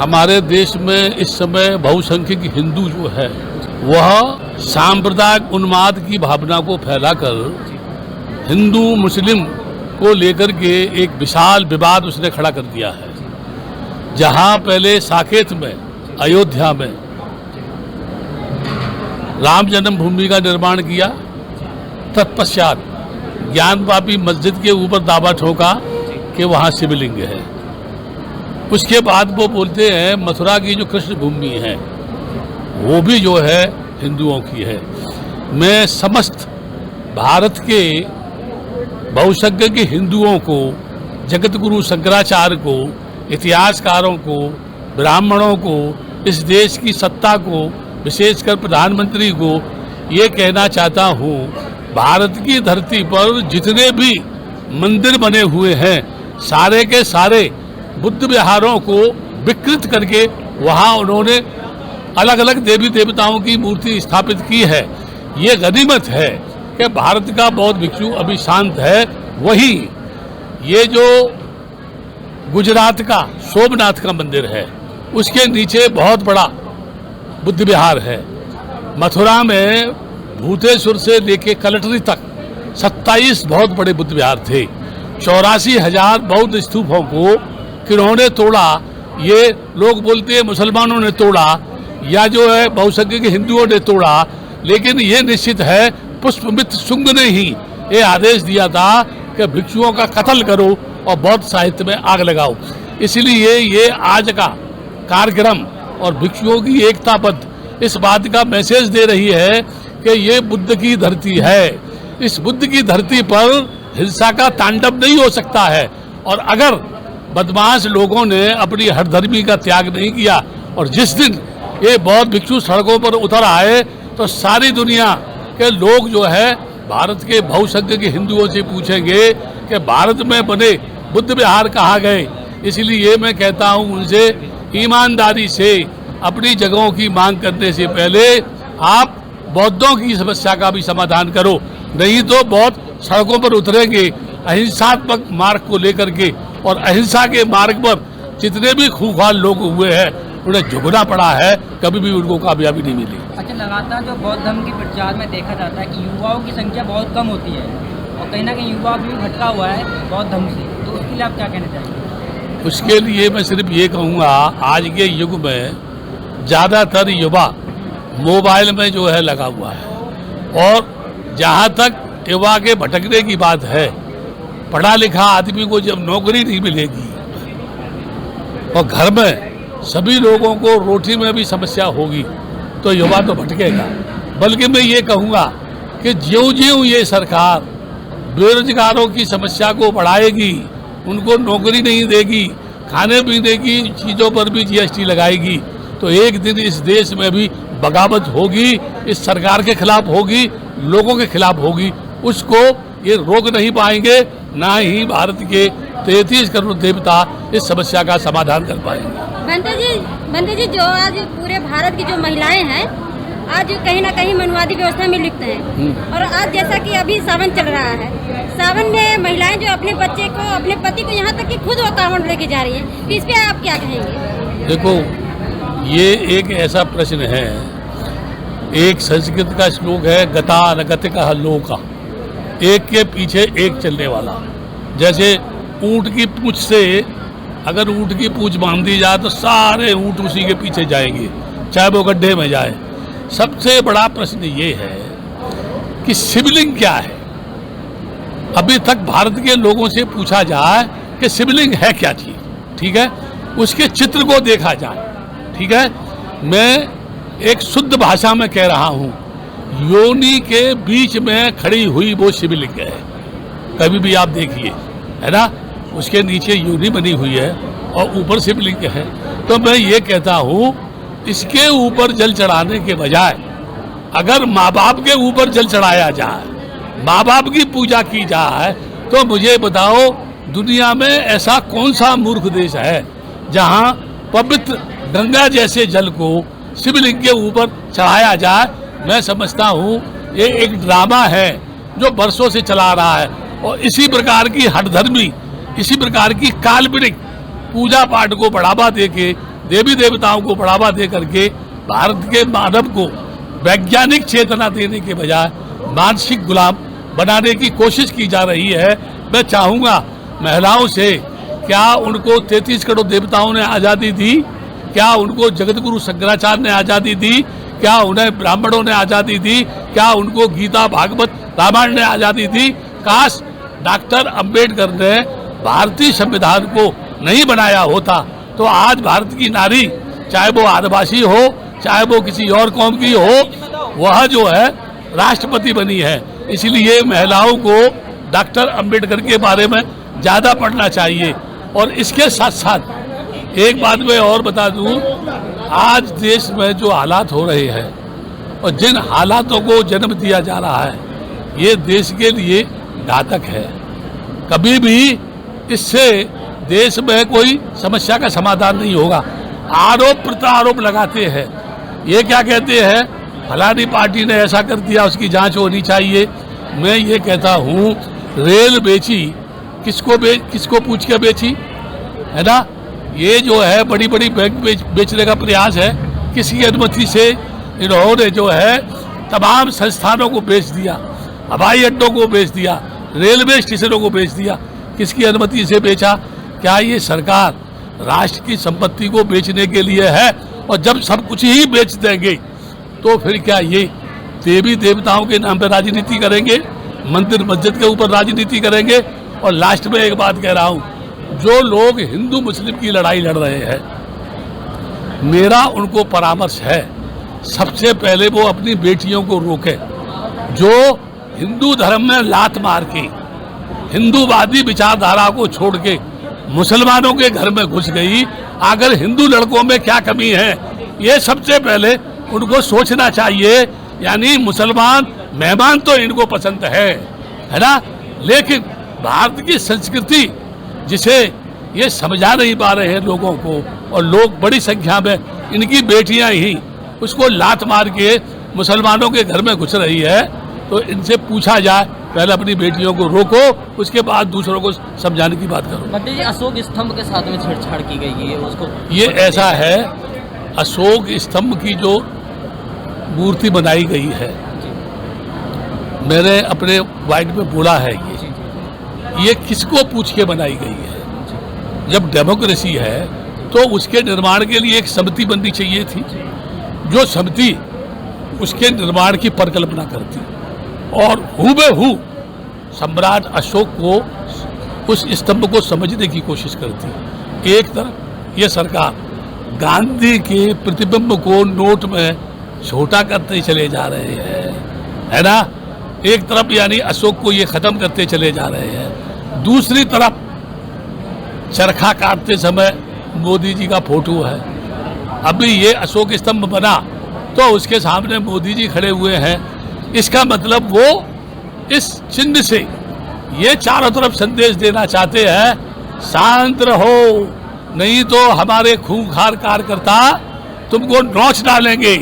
हमारे देश में इस समय बहुसंख्यक हिंदू जो है वह सांप्रदायिक उन्माद की भावना को फैलाकर हिंदू मुस्लिम को लेकर के एक विशाल विवाद उसने खड़ा कर दिया है। जहां पहले साकेत में अयोध्या में राम जन्मभूमि का निर्माण किया, तत्पश्चात ज्ञानवापी मस्जिद के ऊपर दावा ठोका कि वहाँ शिवलिंग है। उसके बाद वो बोलते हैं मथुरा की जो कृष्ण भूमि है वो भी जो है हिंदुओं की है। मैं समस्त भारत के बहुसंख्यक हिंदुओं को, जगत गुरु शंकराचार्य को, इतिहासकारों को, ब्राह्मणों को, इस देश की सत्ता को, विशेषकर प्रधानमंत्री को ये कहना चाहता हूँ, भारत की धरती पर जितने भी मंदिर बने हुए हैं सारे के सारे बुद्ध विहारों को विकृत करके वहाँ उन्होंने अलग अलग देवी देवताओं की मूर्ति स्थापित की है। ये गनीमत है कि भारत का बौद्ध भिक्षु अभी शांत है। वहीं ये जो गुजरात का सोमनाथ का मंदिर है उसके नीचे बहुत बड़ा बुद्ध विहार है। मथुरा में भूतेश्वर से लेके कलटरी तक 27 बहुत बड़े बुद्ध विहार थे। 84,000 बौद्ध स्तूपों को किन्होंने तोड़ा? ये लोग बोलते हैं मुसलमानों ने तोड़ा या जो है बहुसंख्यक हिंदुओं ने तोड़ा, लेकिन ये निश्चित है पुष्पमित्र शुंग ने ही ये आदेश दिया था कि भिक्षुओं का कत्ल करो और बौद्ध साहित्य में आग लगाओ। इसलिए ये आज का कार्यक्रम और भिक्षुओं की एकता पद इस बात का मैसेज दे रही है कि ये बुद्ध की धरती है। इस बुद्ध की धरती पर हिंसा का तांडव नहीं हो सकता है। और अगर बदमाश लोगों ने अपनी हठधर्मी का त्याग नहीं किया और जिस दिन ये बौद्ध भिक्षु सड़कों पर उतर आए तो सारी दुनिया के लोग जो है भारत के बहुसंख्यक हिंदुओं से पूछेंगे कि भारत में बने बुद्ध विहार कहाँ गए। इसलिए मैं कहता हूँ उनसे ईमानदारी से अपनी जगहों की मांग करने से पहले आप बौद्धों की समस्या का भी समाधान करो, नहीं तो बौद्ध सड़कों पर उतरेंगे अहिंसात्मक मार्ग को लेकर के। और अहिंसा के मार्ग पर जितने भी खूंखार लोग हुए हैं उन्हें झुकना पड़ा है, कभी भी उनको कामयाबी नहीं मिली। अच्छा, लगातार जो बौद्ध धर्म के प्रचार में देखा जाता है कि युवाओं की संख्या बहुत कम होती है और कहीं ना कहीं युवा भी भटका हुआ है बौद्ध धर्म से, तो उसके लिए आप क्या कहना चाहेंगे? उसके लिए मैं सिर्फ ये कहूँगा, आज के युग में ज़्यादातर युवा मोबाइल में जो है लगा हुआ है और जहाँ तक युवा के भटकने की बात है, पढ़ा लिखा आदमी को जब नौकरी नहीं मिलेगी और घर में सभी लोगों को रोटी में भी समस्या होगी तो युवा तो भटकेगा। बल्कि मैं ये कहूँगा कि ज्यों-ज्यों ये सरकार बेरोजगारों की समस्या को बढ़ाएगी, उनको नौकरी नहीं देगी, खाने पीने की चीज़ों पर भी जीएसटी लगाएगी, तो एक दिन इस देश में भी बगावत होगी, इस सरकार के खिलाफ होगी, लोगों के खिलाफ होगी। उसको ये रोक नहीं पाएंगे, ना ही भारत के 33 करोड़ देवता इस समस्या का समाधान कर पाएंगे। बंते जी, जो आज पूरे भारत की जो महिलाएं हैं आज कहीं ना कहीं मनुवादी व्यवस्था में लिप्त हैं और आज जैसा कि अभी सावन चल रहा है, सावन में महिलाएं जो अपने बच्चे को, अपने पति को, यहाँ तक कि खुद वो कांवड़ लेके जा रही है, तो इस पे आप क्या कहेंगे? देखो, ये एक ऐसा प्रश्न है, एक संस्कृत का श्लोक है गता अनगतिका लोका, एक के पीछे एक चलने वाला। जैसे ऊंट की पूंछ से अगर ऊंट की पूंछ बांध दी जाए तो सारे ऊंट उसी के पीछे जाएंगे, चाहे वो गड्ढे में जाए। सबसे बड़ा प्रश्न ये है कि शिवलिंग क्या है। अभी तक भारत के लोगों से पूछा जाए कि शिवलिंग है क्या चीज, ठीक है, उसके चित्र को देखा जाए, ठीक है। मैं एक शुद्ध भाषा में कह रहा हूँ, योनि के बीच में खड़ी हुई वो शिवलिंग है। कभी भी आप देखिए, है ना, उसके नीचे योनि बनी हुई है और ऊपर शिवलिंग है। तो मैं ये कहता हूँ इसके ऊपर जल चढ़ाने के बजाय अगर माँ बाप के ऊपर जल चढ़ाया जाए, माँ बाप की पूजा की जाए, तो मुझे बताओ दुनिया में ऐसा कौन सा मूर्ख देश है जहाँ पवित्र गंगा जैसे जल को शिवलिंग के ऊपर चढ़ाया जाए। मैं समझता हूँ ये एक ड्रामा है जो बरसों से चला रहा है और इसी प्रकार की हठधर्मी, इसी प्रकार की काल्पनिक पूजा पाठ को बढ़ावा देके देवी देवताओं को बढ़ावा दे करके भारत के मानव को वैज्ञानिक चेतना देने के बजाय मानसिक गुलाम बनाने की कोशिश की जा रही है। मैं चाहूँगा महिलाओं से, क्या उनको 33 करोड़ देवताओं ने आज़ादी दी? क्या उनको जगत गुरु शंकराचार्य ने आज़ादी दी? क्या उन्हें ब्राह्मणों ने आज़ादी दी? क्या उनको गीता भागवत रामायण ने आज़ादी दी? काश डॉक्टर अंबेडकर ने भारतीय संविधान को नहीं बनाया होता तो आज भारत की नारी, चाहे वो आदिवासी हो, चाहे वो किसी और कौम की हो, वह जो है राष्ट्रपति बनी है। इसलिए महिलाओं को डॉक्टर अंबेडकर के बारे में ज़्यादा पढ़ना चाहिए। और इसके साथ साथ एक बात मैं और बता दूं, आज देश में जो हालात हो रहे हैं और जिन हालातों को जन्म दिया जा रहा है, ये देश के लिए घातक है। कभी भी इससे देश में कोई समस्या का समाधान नहीं होगा। आरोप प्रत्यारोप लगाते हैं, ये क्या कहते हैं, फलानी पार्टी ने ऐसा कर दिया, उसकी जांच होनी चाहिए। मैं ये कहता हूँ, रेल बेची, किसको पूछ के बेची है ना? ये जो है बड़ी बड़ी बैंक बेचने का प्रयास है, किसी अनुमति से इन्होंने जो है तमाम संस्थानों को बेच दिया, हवाई अड्डों को बेच दिया, रेलवे स्टेशनों को बेच दिया। किसकी अनुमति से बेचा? क्या ये सरकार राष्ट्र की संपत्ति को बेचने के लिए है? और जब सब कुछ ही बेच देंगे तो फिर क्या ये देवी देवताओं के नाम पर राजनीति करेंगे, मंदिर मस्जिद के ऊपर राजनीति करेंगे? और लास्ट में एक बात कह रहा हूँ, जो लोग हिंदू मुस्लिम की लड़ाई लड़ रहे हैं, मेरा उनको परामर्श है, सबसे पहले वो अपनी बेटियों को रोके। जो हिंदू धर्म में लात मार के हिंदूवादी विचारधारा को छोड़ के मुसलमानों के घर में घुस गई, अगर हिंदू लड़कों में क्या कमी है, ये सबसे पहले उनको सोचना चाहिए। यानी मुसलमान मेहमान तो इनको पसंद है ना, लेकिन भारत की संस्कृति जिसे ये समझा नहीं पा रहे हैं लोगों को, और लोग बड़ी संख्या में इनकी बेटियां ही उसको लात मार के मुसलमानों के घर में घुस रही है। तो इनसे पूछा जाए, पहले अपनी बेटियों को रोको, उसके बाद दूसरों को समझाने की बात करो। मंत्री जी, अशोक स्तंभ के साथ में छेड़छाड़ की गई है, उसको ये ऐसा है, अशोक स्तंभ की जो मूर्ति बनाई गई है, मैंने अपने वाइड में बोला है, ये किसको पूछ के बनाई गई है? जब डेमोक्रेसी है तो उसके निर्माण के लिए एक समिति बननी चाहिए थी, जो समिति उसके निर्माण की परिकल्पना करती और हूबहू सम्राट अशोक को, उस स्तंभ को समझने की कोशिश करती। एक तरफ ये सरकार गांधी के प्रतिबिंब को नोट में छोटा करते चले जा रहे हैं, है ना? एक तरफ यानी अशोक को ये खत्म करते चले जा रहे हैं, दूसरी तरफ चरखा काटते समय मोदी जी का फोटो है। अभी ये अशोक स्तंभ बना तो उसके सामने मोदी जी खड़े हुए हैं। इसका मतलब वो इस चिन्ह से ये चारों तरफ संदेश देना चाहते हैं, शांत रहो, नहीं तो हमारे खूंखार कार्यकर्ता तुमको नोच डालेंगे,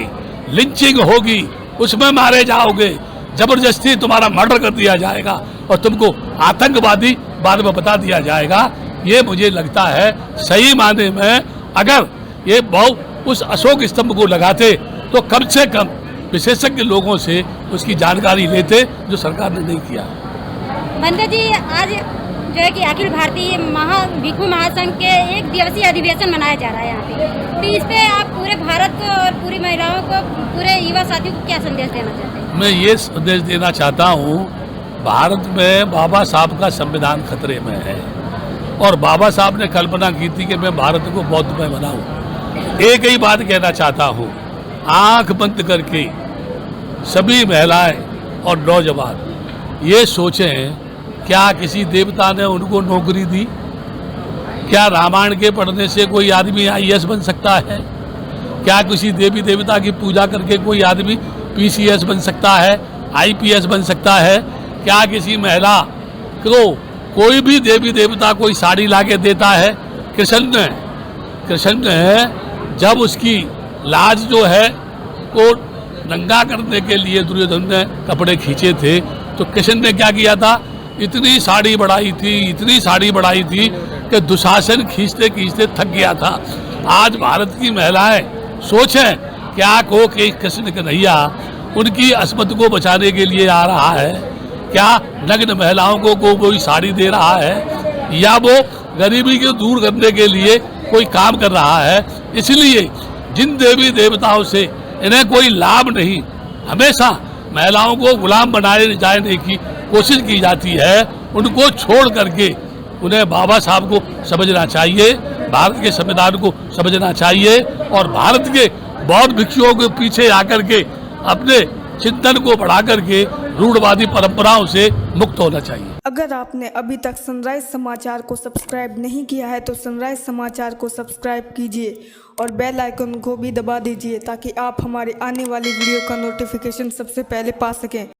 लिंचिंग होगी, उसमें मारे जाओगे, जबरदस्ती तुम्हारा मर्डर कर दिया जाएगा और तुमको आतंकवादी बाद में बता दिया जाएगा। ये मुझे लगता है सही माने में अगर ये बहुत उस अशोक स्तंभ को लगाते तो कम से कम विशेषज्ञ लोगों से उसकी जानकारी लेते, जो सरकार ने नहीं किया। मंत्री जी, आज जो है कि अखिल भारतीय भिक्षु महासंघ के 1 दिवसीय अधिवेशन मनाया जा रहा है यहाँ पे, तो इस पे आप पूरे भारत को और पूरी महिलाओं को, पूरे युवा साथियों को क्या संदेश देना चाहते हैं? मैं ये संदेश देना चाहता हूँ, भारत में बाबा साहब का संविधान खतरे में है और बाबा साहब ने कल्पना की थी कि मैं भारत को बौद्धमय बनाऊँ। एक ही बात कहना चाहता हूँ, आंख बंद करके सभी महिलाएं और नौजवान ये सोचें, क्या किसी देवता ने उनको नौकरी दी? क्या रामायण के पढ़ने से कोई आदमी IAS बन सकता है? क्या किसी देवी देवता की पूजा करके कोई आदमी PCS बन सकता है, IPS बन सकता है? क्या किसी महिला को कोई भी देवी देवता कोई साड़ी लाके देता है? कृष्ण ने जब उसकी लाज जो है को नंगा करने के लिए दुर्योधन ने कपड़े खींचे थे, तो कृष्ण ने क्या किया था? इतनी साड़ी बढ़ाई थी कि दुशासन खींचते खींचते थक गया था आज भारत की महिलाएं सोचें क्या को कि कृष्ण कन्हैया उनकी अस्मत को बचाने के लिए आ रहा है, क्या नग्न महिलाओं को कोई साड़ी दे रहा है, या वो गरीबी को दूर करने के लिए कोई काम कर रहा है। इसलिए जिन देवी देवताओं से इन्हें कोई लाभ नहीं, हमेशा महिलाओं को गुलाम बनाए जाने की कोशिश की जाती है, उनको छोड़ करके उन्हें बाबा साहब को समझना चाहिए, भारत के संविधान को समझना चाहिए और भारत के बौद्ध भिक्षुओं के पीछे आकर के अपने चिंतन को बढ़ा करके रूढ़वादी परंपराओं से मुक्त होना चाहिए। अगर आपने अभी तक सनराइज समाचार को सब्सक्राइब नहीं किया है तो सनराइज समाचार को सब्सक्राइब कीजिए और बेल आइकन को भी दबा दीजिए ताकि आप हमारे आने वाली वीडियो का नोटिफिकेशन सबसे पहले पा सकें।